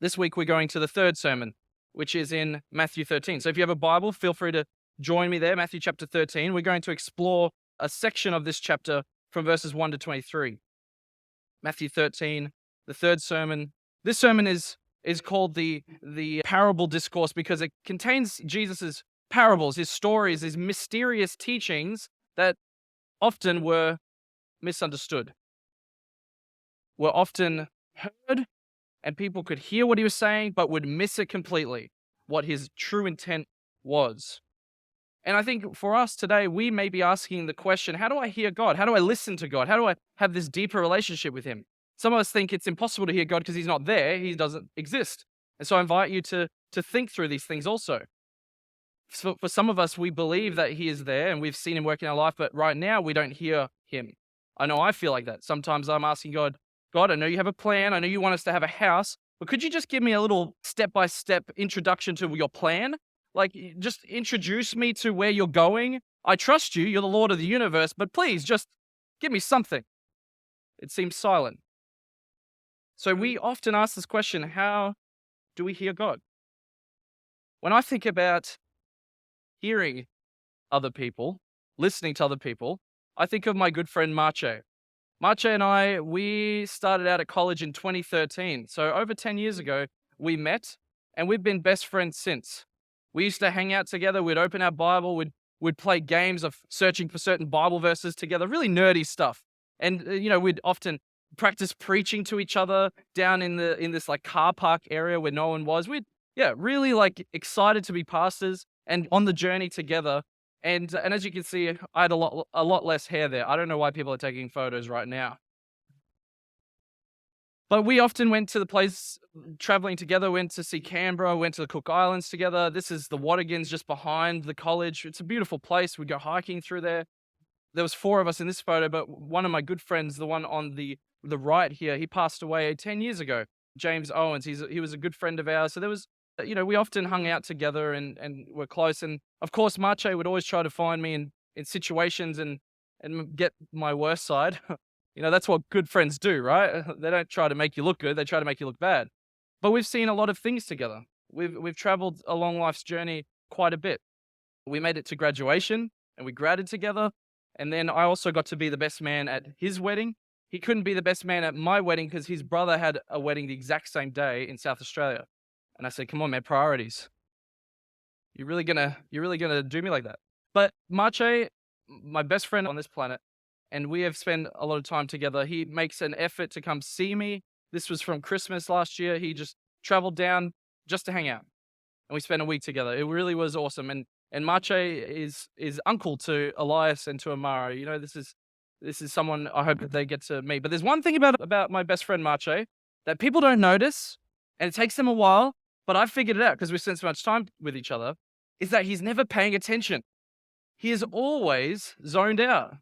This week we're going to the third sermon, which is in Matthew 13. So if you have a Bible, feel free to join me there, Matthew chapter 13. We're going to explore a section of this chapter from verses 1 to 23. Matthew 13, the third sermon. This sermon is called the parable discourse because it contains Jesus's parables, his stories, his mysterious teachings that often were misunderstood, were often heard, and people could hear what he was saying, but would miss it completely, what his true intent was. And I think for us today, we may be asking the question, how do I hear God? How do I listen to God? How do I have this deeper relationship with him? Some of us think it's impossible to hear God because he's not there. He doesn't exist. And so I invite you to think through these things also. So for some of us, we believe that he is there and we've seen him work in our life, but right now we don't hear him. I know I feel like that. Sometimes I'm asking God, I know you have a plan. I know you want us to have a house, but could you just give me a little step-by-step introduction to your plan? Like, just introduce me to where you're going. I trust you. You're the Lord of the universe, but please just give me something. It seems silent. So we often ask this question, how do we hear God? When I think about hearing other people, listening to other people, I think of my good friend Marche. Marche and I, we started out at college in 2013. So over 10 years ago, we met and we've been best friends since. We used to hang out together. We'd open our Bible. We'd play games of searching for certain Bible verses together, really nerdy stuff. And, we'd often practice preaching to each other down in this like car park area where no one was. Really like excited to be pastors and on the journey together. And as you can see, I had a lot less hair there. I don't know why people are taking photos right now. But we often went to the place, traveling together, went to see Canberra, went to the Cook Islands together. This is the Wadigans just behind the college. It's a beautiful place. We'd go hiking through there. There was 4 of us in this photo, but one of my good friends, the one on the right here, he passed away 10 years ago. James Owens, he was a good friend of ours. So there was, we often hung out together and were close. And of course, Marche would always try to find me in situations and get my worst side. That's what good friends do, right? They don't try to make you look good. They try to make you look bad. But we've seen a lot of things together. We've traveled along life's journey quite a bit. We made it to graduation and we graded together. And then I also got to be the best man at his wedding. He couldn't be the best man at my wedding because his brother had a wedding the exact same day in South Australia. And I said, come on, man, priorities. You're really gonna do me like that? But Marche, my best friend on this planet, and we have spent a lot of time together. He makes an effort to come see me. This was from Christmas last year. He just traveled down just to hang out. And we spent a week together. It really was awesome. And Marche is uncle to Elias and to Amara. This is someone I hope that they get to meet. But there's one thing about my best friend Marche that people don't notice, and it takes them a while, but I've figured it out because we spent so much time with each other, is that he's never paying attention. He is always zoned out.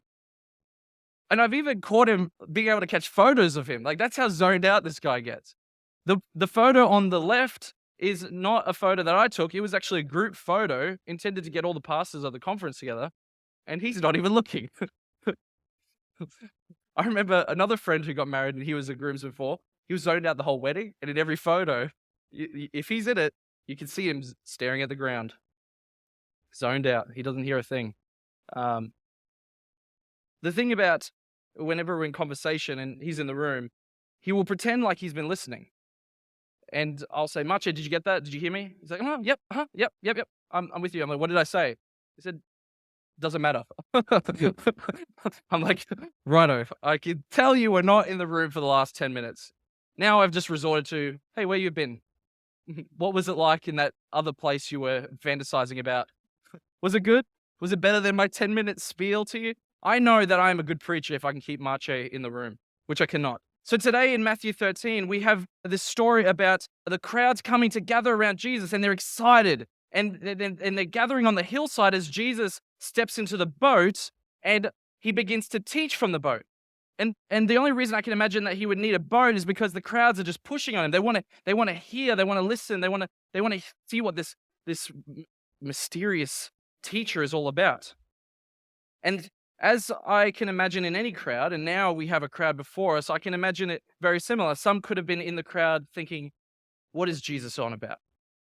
And I've even caught him being able to catch photos of him. Like, that's how zoned out this guy gets. The photo on the left is not a photo that I took. It was actually a group photo intended to get all the pastors of the conference together. And he's not even looking. I remember another friend who got married and he was a groomsman for. He was zoned out the whole wedding. And in every photo, if he's in it, you can see him staring at the ground. Zoned out. He doesn't hear a thing. The thing about whenever we're in conversation and he's in the room, he will pretend like he's been listening. And I'll say, Marche, did you get that? Did you hear me? He's like, oh, yep, yep. I'm with you. I'm like, what did I say? He said, doesn't matter. I'm like, righto, I can tell you we're not in the room for the last 10 minutes. Now I've just resorted to, hey, where you been? What was it like in that other place you were fantasizing about? Was it good? Was it better than my 10-minute spiel to you? I know that I am a good preacher if I can keep Marche in the room, which I cannot. So today in Matthew 13, we have this story about the crowds coming to gather around Jesus, and they're excited. And they're gathering on the hillside as Jesus steps into the boat and he begins to teach from the boat. And the only reason I can imagine that he would need a boat is because the crowds are just pushing on him. They want to hear, they want to listen, they want to see what this mysterious teacher is all about. And as I can imagine in any crowd, and now we have a crowd before us, I can imagine it very similar. Some could have been in the crowd thinking, What is Jesus on about?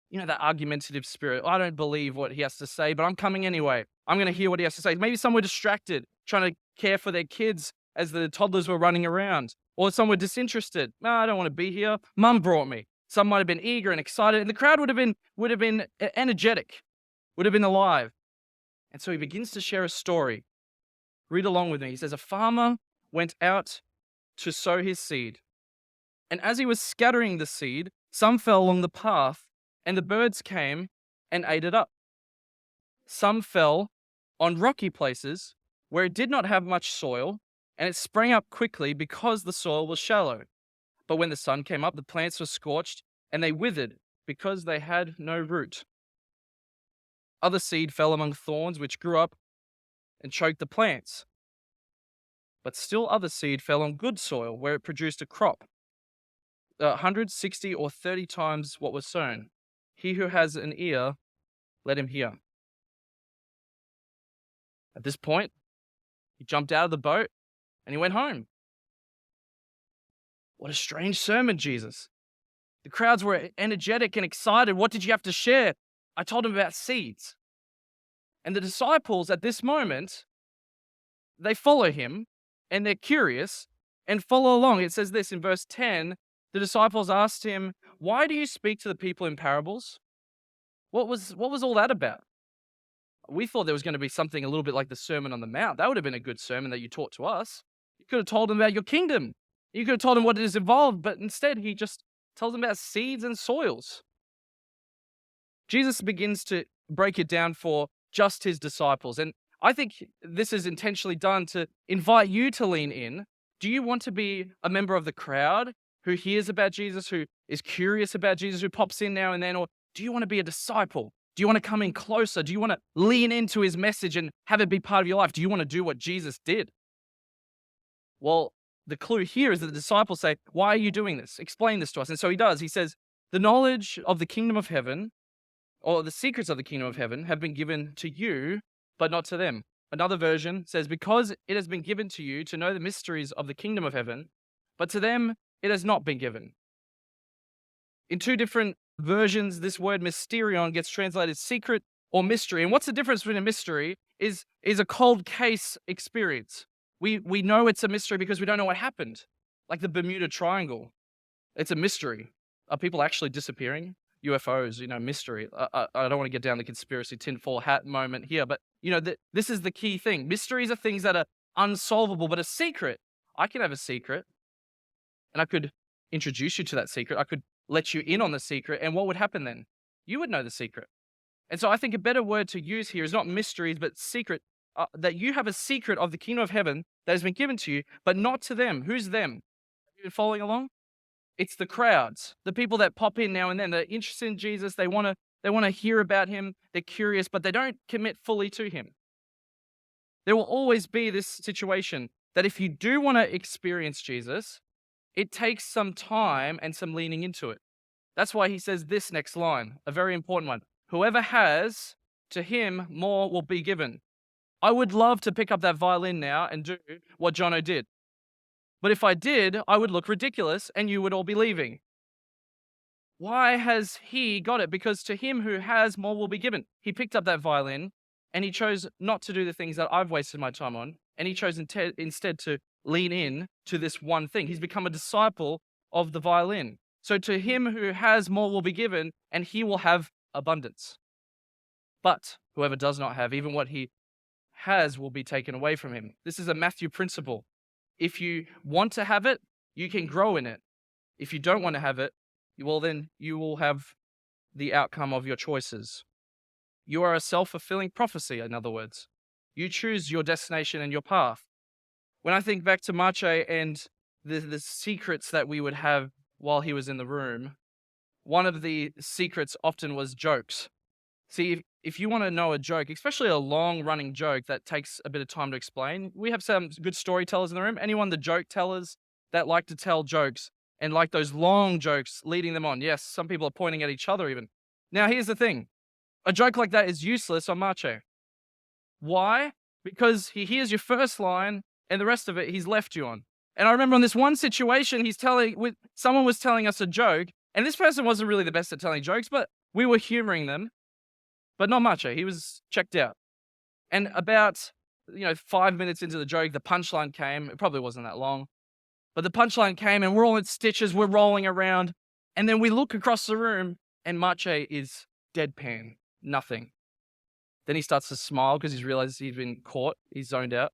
You know, that argumentative spirit. I don't believe what he has to say, but I'm coming anyway. I'm going to hear what he has to say. Maybe some were distracted, trying to care for their kids as the toddlers were running around. Or some were disinterested. No, I don't want to be here. Mum brought me. Some might have been eager and excited, and the crowd would have been energetic, would have been alive. And so he begins to share a story. Read along with me. He says, a farmer went out to sow his seed. And as he was scattering the seed, some fell along the path, and the birds came and ate it up. Some fell on rocky places where it did not have much soil, and it sprang up quickly because the soil was shallow. But when the sun came up, the plants were scorched, and they withered because they had no root. Other seed fell among thorns, which grew up and choked the plants. But still other seed fell on good soil, where it produced a crop, 160 or 30 times what was sown. He who has an ear, let him hear. At this point, he jumped out of the boat and he went home. What a strange sermon, Jesus. The crowds were energetic and excited. What did you have to share? I told them about seeds. And the disciples at this moment, they follow him and they're curious and follow along. It says this in verse 10, the disciples asked him, why do you speak to the people in parables? What was all that about? We thought there was going to be something a little bit like the Sermon on the Mount. That would have been a good sermon that you taught to us. You could have told them about your kingdom. You could have told them what is involved, but instead he just tells them about seeds and soils. Jesus begins to break it down for just his disciples. And I think this is intentionally done to invite you to lean in. Do you want to be a member of the crowd who hears about Jesus, who is curious about Jesus, who pops in now and then? Or do you want to be a disciple? Do you want to come in closer? Do you want to lean into his message and have it be part of your life? Do you want to do what Jesus did? Well, the clue here is that the disciples say, why are you doing this? Explain this to us. And so he does. He says, the knowledge of the kingdom of heaven, or the secrets of the kingdom of heaven, have been given to you, but not to them. Another version says, because it has been given to you to know the mysteries of the kingdom of heaven, but to them it has not been given. In two different versions, this word mysterion gets translated secret or mystery. And what's the difference between a mystery is a cold case experience. We know it's a mystery because we don't know what happened. Like the Bermuda Triangle. It's a mystery. Are people actually disappearing? UFOs, mystery. I don't want to get down the conspiracy tinfoil hat moment here, but this is the key thing. Mysteries are things that are unsolvable, but a secret, I can have a secret, and I could introduce you to that secret. I could let you in on the secret, and what would happen then? You would know the secret. And so I think a better word to use here is not mysteries, but secret, that you have a secret of the kingdom of heaven that has been given to you, but not to them. Who's them? Have you been following along? It's the crowds, the people that pop in now and then. They're interested in Jesus. They want to hear about him. They're curious, but they don't commit fully to him. There will always be this situation that if you do want to experience Jesus, it takes some time and some leaning into it. That's why he says this next line, a very important one. Whoever has, to him more will be given. I would love to pick up that violin now and do what Jono did. But if I did, I would look ridiculous and you would all be leaving. Why has he got it? Because to him who has, more will be given. He picked up that violin and he chose not to do the things that I've wasted my time on. And he chose instead to lean in to this one thing. He's become a disciple of the violin. So to him who has, more will be given, and he will have abundance. But whoever does not have, even what he has will be taken away from him. This is a Matthew principle. If you want to have it, you can grow in it. If you don't want to have it, well, then you will have the outcome of your choices. You are a self-fulfilling prophecy, in other words. You choose your destination and your path. When I think back to Marche and the secrets that we would have while he was in the room, one of the secrets often was jokes. See, if you want to know a joke, especially a long-running joke that takes a bit of time to explain, we have some good storytellers in the room. Anyone the joke tellers that like to tell jokes and like those long jokes, leading them on? Yes, some people are pointing at each other even. Now, here's the thing. A joke like that is useless on Marche. Why? Because he hears your first line and the rest of it he's left you on. And I remember on this one situation, someone was telling us a joke, And this person wasn't really the best at telling jokes, but we were humoring them, but not much. He was checked out. And about 5 minutes into the joke, the punchline came. It probably wasn't that long, but the punchline came, and we're all in stitches. We're rolling around, and then we look across the room, and Marche is deadpan, nothing. Then he starts to smile because he's realized he's been caught. He's zoned out.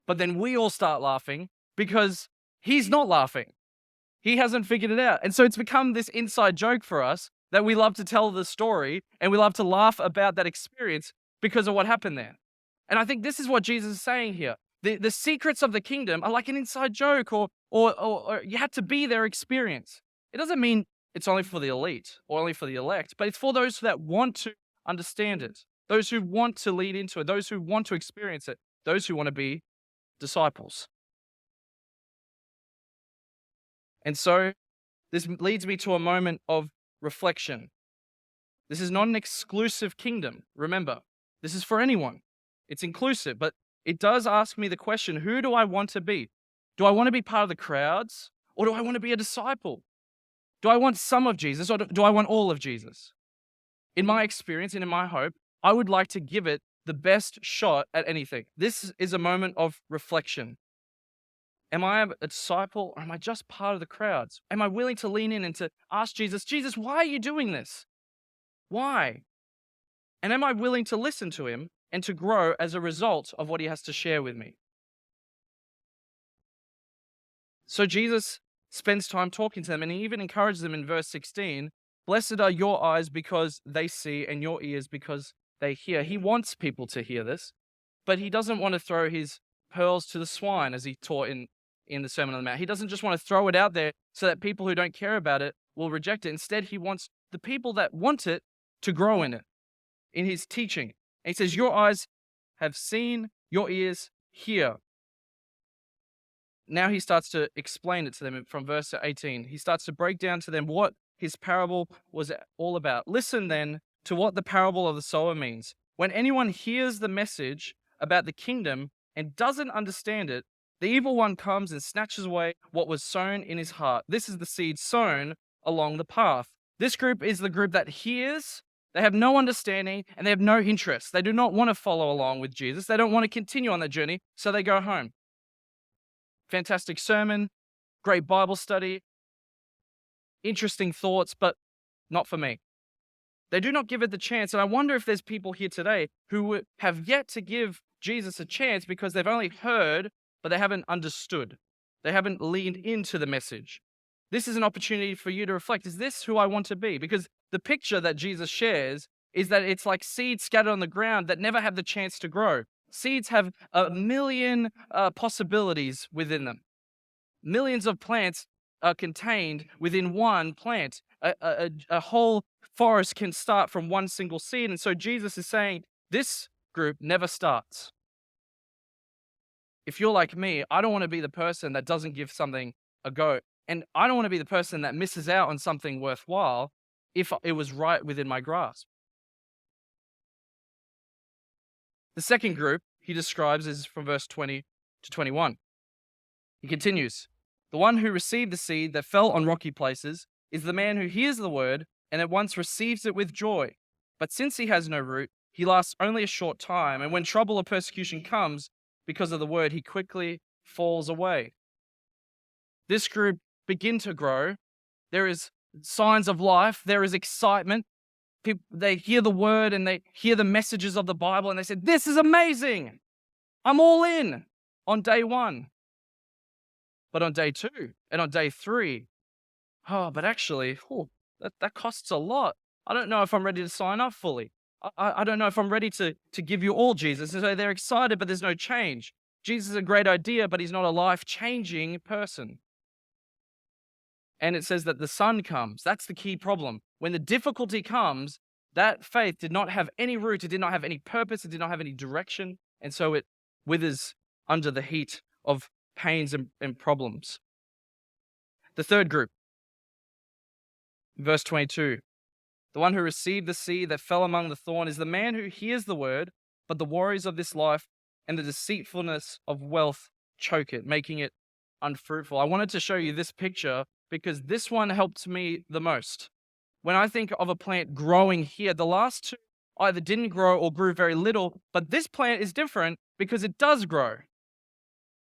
But then we all start laughing because he's not laughing. He hasn't figured it out. And so it's become this inside joke for us that we love to tell the story and we love to laugh about that experience because of what happened there. And I think this is what Jesus is saying here. The secrets of the kingdom are like an inside joke or you have to be their experience. It doesn't mean it's only for the elite or only for the elect, but it's for those that want to understand it, those who want to lead into it, those who want to experience it, those who want to be disciples. And so this leads me to a moment of reflection. This is not an exclusive kingdom. Remember, this is for anyone. It's inclusive, but it does ask me the question, who do I want to be? Do I want to be part of the crowds, or do I want to be a disciple? Do I want some of Jesus, or do I want all of Jesus? In my experience and in my hope, I would like to give it the best shot at anything. This is a moment of reflection. Am I a disciple, or am I just part of the crowds? Am I willing to lean in and to ask Jesus, why are you doing this? Why? And am I willing to listen to him and to grow as a result of what he has to share with me? So Jesus spends time talking to them, and he even encourages them in verse 16, blessed are your eyes because they see, and your ears because they hear. He wants people to hear this, but he doesn't want to throw his pearls to the swine, as he taught in the Sermon on the Mount. He doesn't just want to throw it out there so that people who don't care about it will reject it. Instead, he wants the people that want it to grow in it, in his teaching. And he says, your eyes have seen, your ears hear. Now he starts to explain it to them from verse 18. He starts to break down to them what his parable was all about. Listen then to what the parable of the sower means. When anyone hears the message about the kingdom and doesn't understand it, the evil one comes and snatches away what was sown in his heart. This is the seed sown along the path. This group is the group that hears, they have no understanding, and they have no interest. They do not want to follow along with Jesus. They don't want to continue on that journey, so they go home. Fantastic sermon, great Bible study, interesting thoughts, but not for me. They do not give it the chance, and I wonder if there's people here today who have yet to give Jesus a chance because they've only heard, but they haven't understood. They haven't leaned into the message. This is an opportunity for you to reflect. Is this who I want to be? Because the picture that Jesus shares is that it's like seeds scattered on the ground that never have the chance to grow. Seeds have a million possibilities within them. Millions of plants are contained within one plant. A whole forest can start from one single seed. And so Jesus is saying, this group never starts. If you're like me, I don't want to be the person that doesn't give something a go. And I don't want to be the person that misses out on something worthwhile if it was right within my grasp. The second group he describes is from verse 20 to 21. He continues, the one who received the seed that fell on rocky places is the man who hears the word and at once receives it with joy. But since he has no root, he lasts only a short time, and when trouble or persecution comes because of the word, he quickly falls away. This group begin to grow. There is signs of life. There is excitement. People, they hear the word and they hear the messages of the Bible and they say, this is amazing. I'm all in on day one. But on day 2 and on day 3, but actually, that costs a lot. I don't know if I'm ready to sign up fully. I don't know if I'm ready to give you all Jesus. And so they're excited, but there's no change. Jesus is a great idea, but he's not a life-changing person. And it says that the sun comes. That's the key problem. When the difficulty comes, that faith did not have any root. It did not have any purpose. It did not have any direction. And so it withers under the heat of pains and problems. The third group, verse 22. The one who received the seed that fell among the thorn is the man who hears the word, but the worries of this life and the deceitfulness of wealth choke it, making it unfruitful. I wanted to show you this picture because this one helped me the most. When I think of a plant growing here, the last two either didn't grow or grew very little, but this plant is different because it does grow.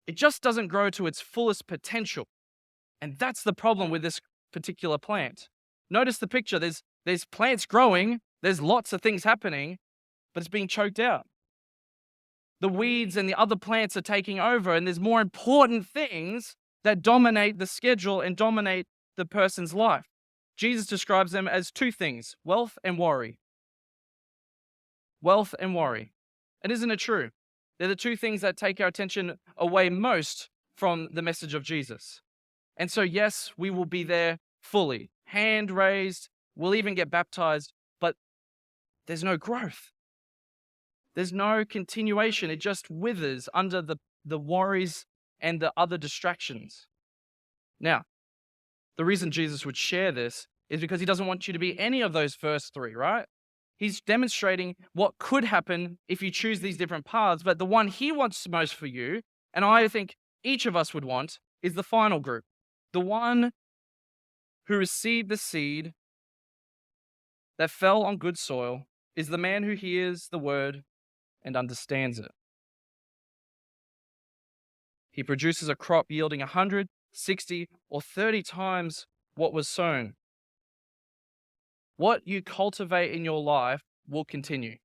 It just doesn't grow to its fullest potential. And that's the problem with this particular plant. Notice the picture. There's plants growing, there's lots of things happening, but it's being choked out. The weeds and the other plants are taking over, and there's more important things that dominate the schedule and dominate the person's life. Jesus describes them as two things: wealth and worry. Wealth and worry. And isn't it true? They're the two things that take our attention away most from the message of Jesus. And so, yes, we will be there fully, hand raised, we'll even get baptized, but there's no growth. There's no continuation. It just withers under the worries and the other distractions. Now, the reason Jesus would share this is because he doesn't want you to be any of those first three, right? He's demonstrating what could happen if you choose these different paths, but the one he wants most for you, and I think each of us would want, is the final group. The one who received the seed that fell on good soil is the man who hears the word and understands it. He produces a crop yielding 100, 60, or 30 times what was sown. What you cultivate in your life will continue.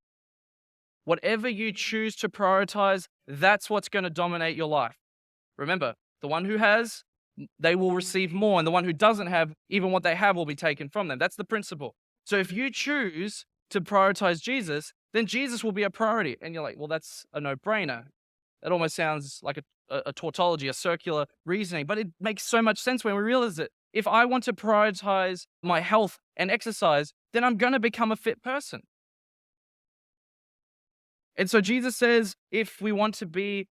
Whatever you choose to prioritize, that's what's going to dominate your life. Remember, the one who has, they will receive more, and the one who doesn't have, even what they have will be taken from them. That's the principle. So if you choose to prioritize Jesus, then Jesus will be a priority. And you're like, well, that's a no-brainer. That almost sounds like a tautology, a circular reasoning, but it makes so much sense when we realize it. If I want to prioritize my health and exercise, then I'm going to become a fit person. And so Jesus says, if we want to be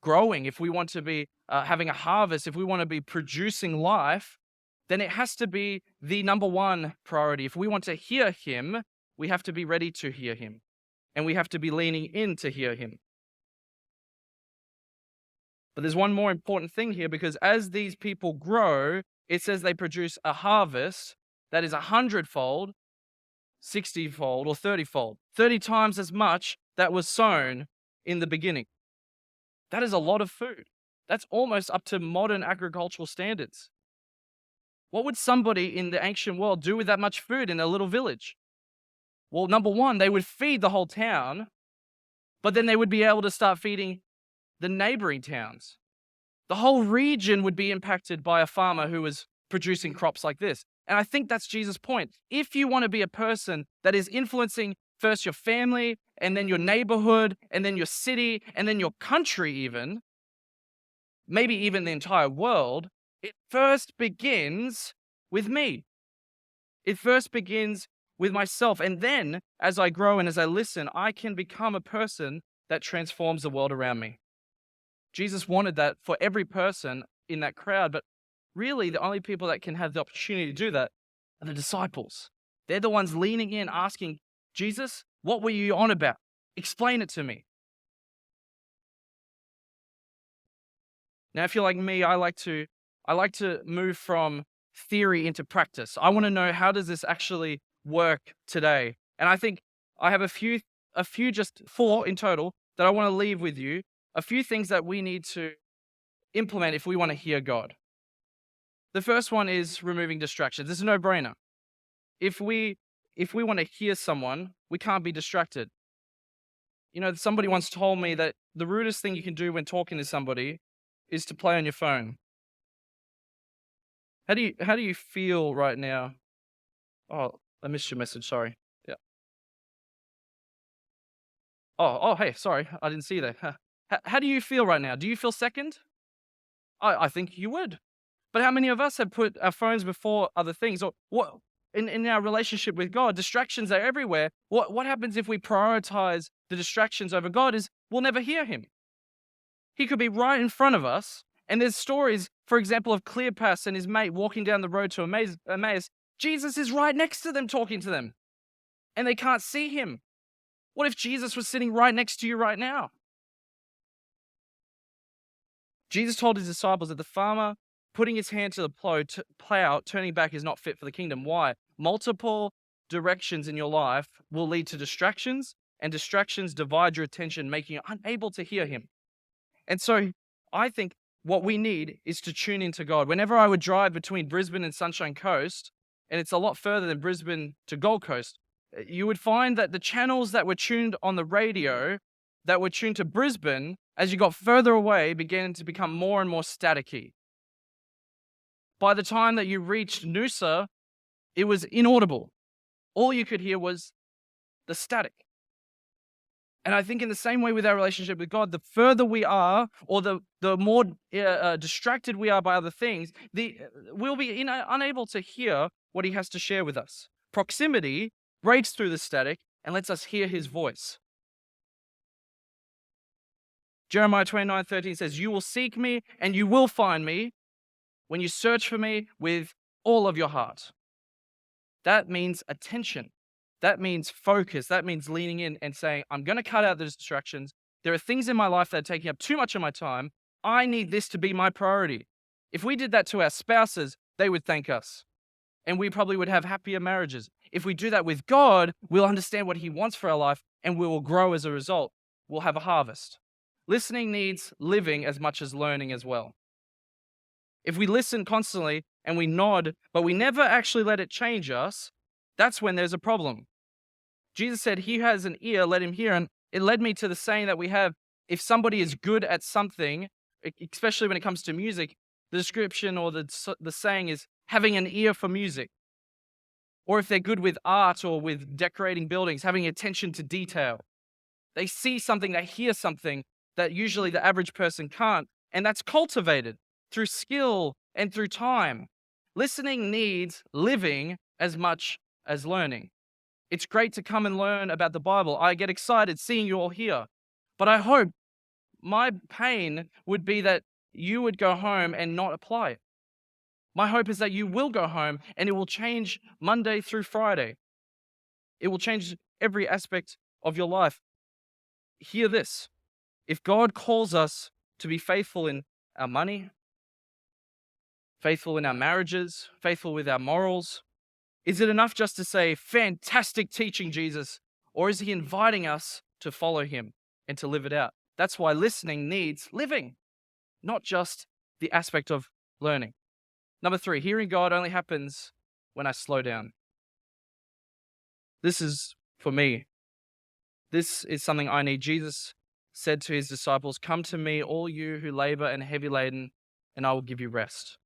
growing, if we want to be having a harvest, if we want to be producing life, then it has to be the number one priority. If we want to hear him, we have to be ready to hear him. And we have to be leaning in to hear him. But there's one more important thing here, because as these people grow, it says they produce a harvest that is 100-fold, 60-fold, or 30-fold. 30 times as much that was sown in the beginning. That is a lot of food. That's almost up to modern agricultural standards. What would somebody in the ancient world do with that much food in a little village? Well, number one, they would feed the whole town, but then they would be able to start feeding the neighboring towns. The whole region would be impacted by a farmer who was producing crops like this. And I think that's Jesus' point. If you want to be a person that is influencing first your family, and then your neighborhood, and then your city, and then your country even, maybe even the entire world, it first begins with me. It first begins with myself. And then, as I grow and as I listen, I can become a person that transforms the world around me. Jesus wanted that for every person in that crowd, but really the only people that can have the opportunity to do that are the disciples. They're the ones leaning in, asking, Jesus, what were you on about? Explain it to me. Now, if you're like me, I like to move from theory into practice. I want to know, how does this actually work today? And I think I have a few, just 4 in total, that I want to leave with you. A few things that we need to implement if we want to hear God. The first one is removing distractions. This is a no-brainer. If we want to hear someone, we can't be distracted. You know, somebody once told me that the rudest thing you can do when talking to somebody is to play on your phone. How do you feel right now? Oh, I missed your message, sorry. Yeah. Oh, hey, sorry, I didn't see that. How do you feel right now? Do you feel second? I think you would. But how many of us have put our phones before other things? Or what in our relationship with God, distractions are everywhere. What happens if we prioritize the distractions over God is we'll never hear him. He could be right in front of us. And there's stories, for example, of Cleopas and his mate walking down the road to Emmaus. Jesus is right next to them talking to them. And they can't see him. What if Jesus was sitting right next to you right now? Jesus told his disciples that the farmer putting his hand to the plow, turning back is not fit for the kingdom. Why? Multiple directions in your life will lead to distractions, and distractions divide your attention, making you unable to hear him. And so I think what we need is to tune into God. Whenever I would drive between Brisbane and Sunshine Coast, and it's a lot further than Brisbane to Gold Coast, you would find that the channels that were tuned on the radio that were tuned to Brisbane, as you got further away, began to become more and more staticky. By the time that you reached Noosa, it was inaudible. All you could hear was the static. And I think in the same way with our relationship with God, the further we are, or the more distracted we are by other things, we'll be unable to hear what he has to share with us. Proximity breaks through the static and lets us hear his voice. Jeremiah 29:13 says, "You will seek me and you will find me when you search for me with all of your heart." That means attention. That means focus. That means leaning in and saying, I'm going to cut out the distractions. There are things in my life that are taking up too much of my time. I need this to be my priority. If we did that to our spouses, they would thank us. And we probably would have happier marriages. If we do that with God, we'll understand what he wants for our life and we will grow as a result. We'll have a harvest. Listening needs living as much as learning as well. If we listen constantly and we nod, but we never actually let it change us, that's when there's a problem. Jesus said, he who has an ear, let him hear. And it led me to the saying that we have, if somebody is good at something, especially when it comes to music, the description or the saying is having an ear for music. Or if they're good with art or with decorating buildings, having attention to detail. They see something, they hear something that usually the average person can't. And that's cultivated through skill and through time. Listening needs living as much as learning. It's great to come and learn about the Bible. I get excited seeing you all here. But I hope my pain would be that you would go home and not apply it. My hope is that you will go home and it will change Monday through Friday. It will change every aspect of your life. Hear this. If God calls us to be faithful in our money, faithful in our marriages, faithful with our morals, is it enough just to say, fantastic teaching, Jesus? Or is he inviting us to follow him and to live it out? That's why listening needs living, not just the aspect of learning. Number 3, hearing God only happens when I slow down. This is for me. This is something I need. Jesus said to his disciples, "Come to me, all you who labor and are heavy laden, and I will give you rest.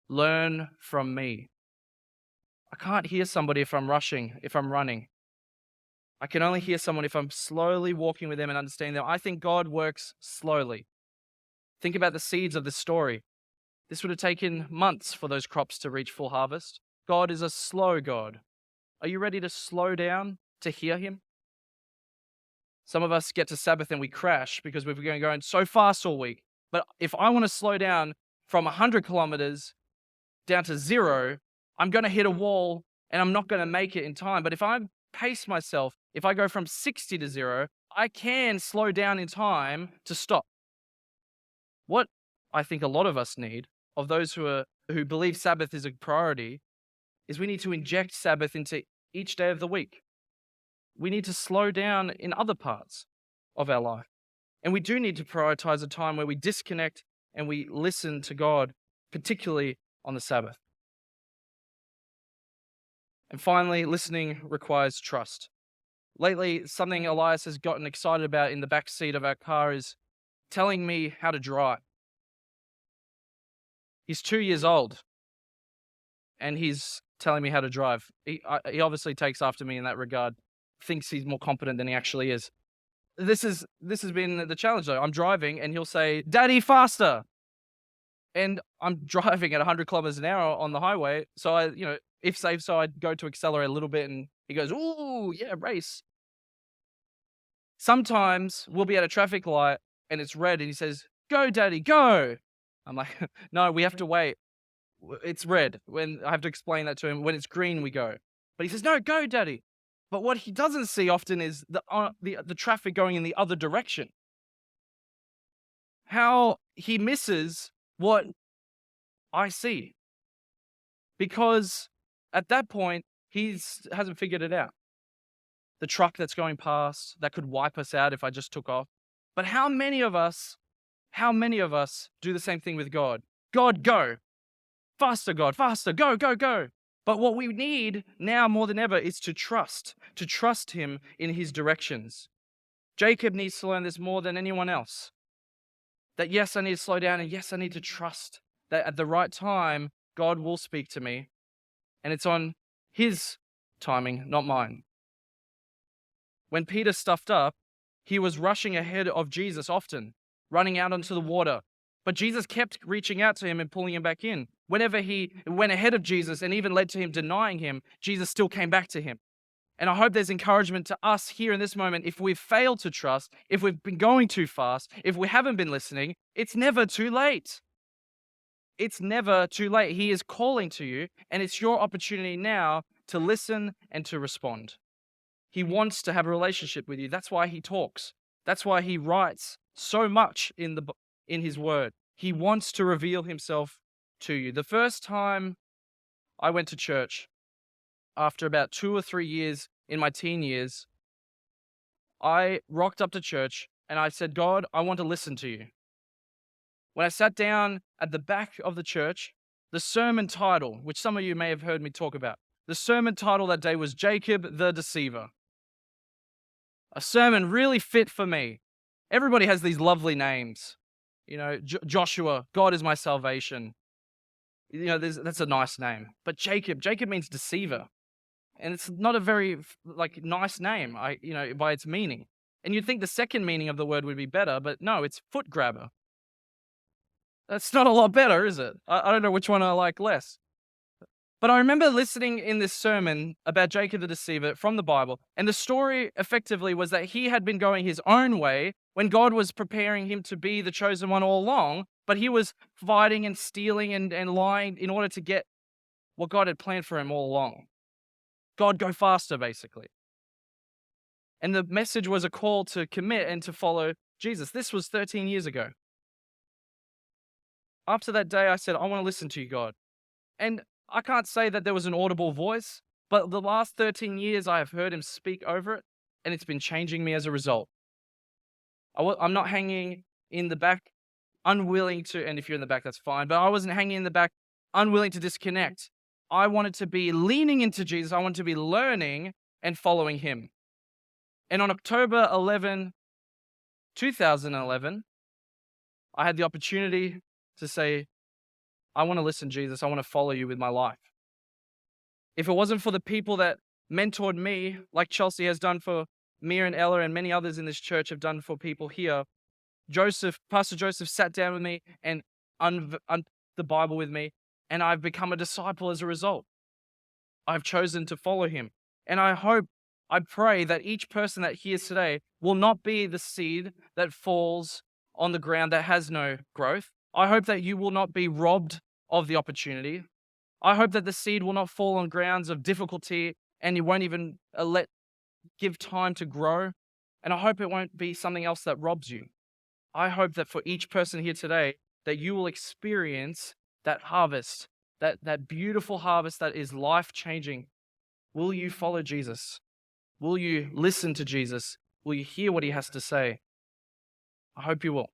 Learn from me." I can't hear somebody if I'm rushing, if I'm running. I can only hear someone if I'm slowly walking with them and understanding them. I think God works slowly. Think about the seeds of this story. This would have taken months for those crops to reach full harvest. God is a slow God. Are you ready to slow down to hear him? Some of us get to Sabbath and we crash because we've been going so fast all week. But if I want to slow down from 100 kilometers down to 0, I'm going to hit a wall and I'm not going to make it in time. But if I pace myself, if I go from 60 to 0, I can slow down in time to stop. What I think a lot of us need, of those who believe Sabbath is a priority, is we need to inject Sabbath into each day of the week. We need to slow down in other parts of our life. And we do need to prioritize a time where we disconnect and we listen to God, particularly on the Sabbath. And finally, listening requires trust. Lately, something Elias has gotten excited about in the back seat of our car is telling me how to drive. He's 2 years old, and he's telling me how to drive. He obviously takes after me in that regard, thinks he's more competent than he actually is. This has been the challenge, though. I'm driving, and he'll say, "Daddy, faster!" And I'm driving at 100 kilometers an hour on the highway, so if safe, so I'd go to accelerate a little bit, and he goes, "Ooh, yeah, race." Sometimes we'll be at a traffic light, and it's red, and he says, "Go, Daddy, go!" I'm like, "No, we have to wait. It's red." When I have to explain that to him, when it's green, we go. But he says, "No, go, Daddy." But what he doesn't see often is the traffic going in the other direction. How he misses what I see. Because at that point, he hasn't figured it out. The truck that's going past that could wipe us out if I just took off. But how many of us do the same thing with God? God, go. Faster, God, faster, go, go, go. But what we need now more than ever is to trust him in his directions. Jacob needs to learn this more than anyone else. That yes, I need to slow down, and yes, I need to trust that at the right time, God will speak to me. And it's on his timing, not mine. When Peter stuffed up, he was rushing ahead of Jesus often, running out onto the water. But Jesus kept reaching out to him and pulling him back in. Whenever he went ahead of Jesus and even led to him denying him, Jesus still came back to him. And I hope there's encouragement to us here in this moment. If we've failed to trust, if we've been going too fast, if we haven't been listening, it's never too late. It's never too late. He is calling to you, and it's your opportunity now to listen and to respond. He wants to have a relationship with you. That's why he talks. That's why he writes so much in his word. He wants to reveal himself to you. The first time I went to church, after about 2 or 3 years in my teen years, I rocked up to church and I said, God, I want to listen to you. When I sat down at the back of the church, the sermon title, which some of you may have heard me talk about, the sermon title that day was Jacob the Deceiver. A sermon really fit for me. Everybody has these lovely names. You know, Joshua, God is my salvation. You know, that's a nice name. But Jacob means deceiver. And it's not a very nice name, by its meaning. And you'd think the second meaning of the word would be better, but no, it's foot grabber. That's not a lot better, is it? I don't know which one I like less. But I remember listening in this sermon about Jacob the deceiver from the Bible, and the story effectively was that he had been going his own way when God was preparing him to be the chosen one all along, but he was fighting and stealing and lying in order to get what God had planned for him all along. God, go faster, basically. And the message was a call to commit and to follow Jesus. This was 13 years ago. After that day, I said, I want to listen to you, God. And I can't say that there was an audible voice, but the last 13 years I have heard him speak over it, and it's been changing me as a result. I'm not hanging in the back, unwilling to, and if you're in the back, that's fine, but I wasn't hanging in the back, unwilling to disconnect. I wanted to be leaning into Jesus. I wanted to be learning and following him. And on October 11, 2011, I had the opportunity to say, I want to listen, Jesus. I want to follow you with my life. If it wasn't for the people that mentored me, like Chelsea has done for Mia and Ella and many others in this church have done for people here, Pastor Joseph sat down with me and the Bible with me, and I've become a disciple as a result. I've chosen to follow him. And I pray that each person that hears today will not be the seed that falls on the ground that has no growth. I hope that you will not be robbed of the opportunity. I hope that the seed will not fall on grounds of difficulty and you won't even give time to grow. And I hope it won't be something else that robs you. I hope that for each person here today, that you will experience that harvest, that beautiful harvest that is life-changing. Will you follow Jesus? Will you listen to Jesus? Will you hear what he has to say? I hope you will.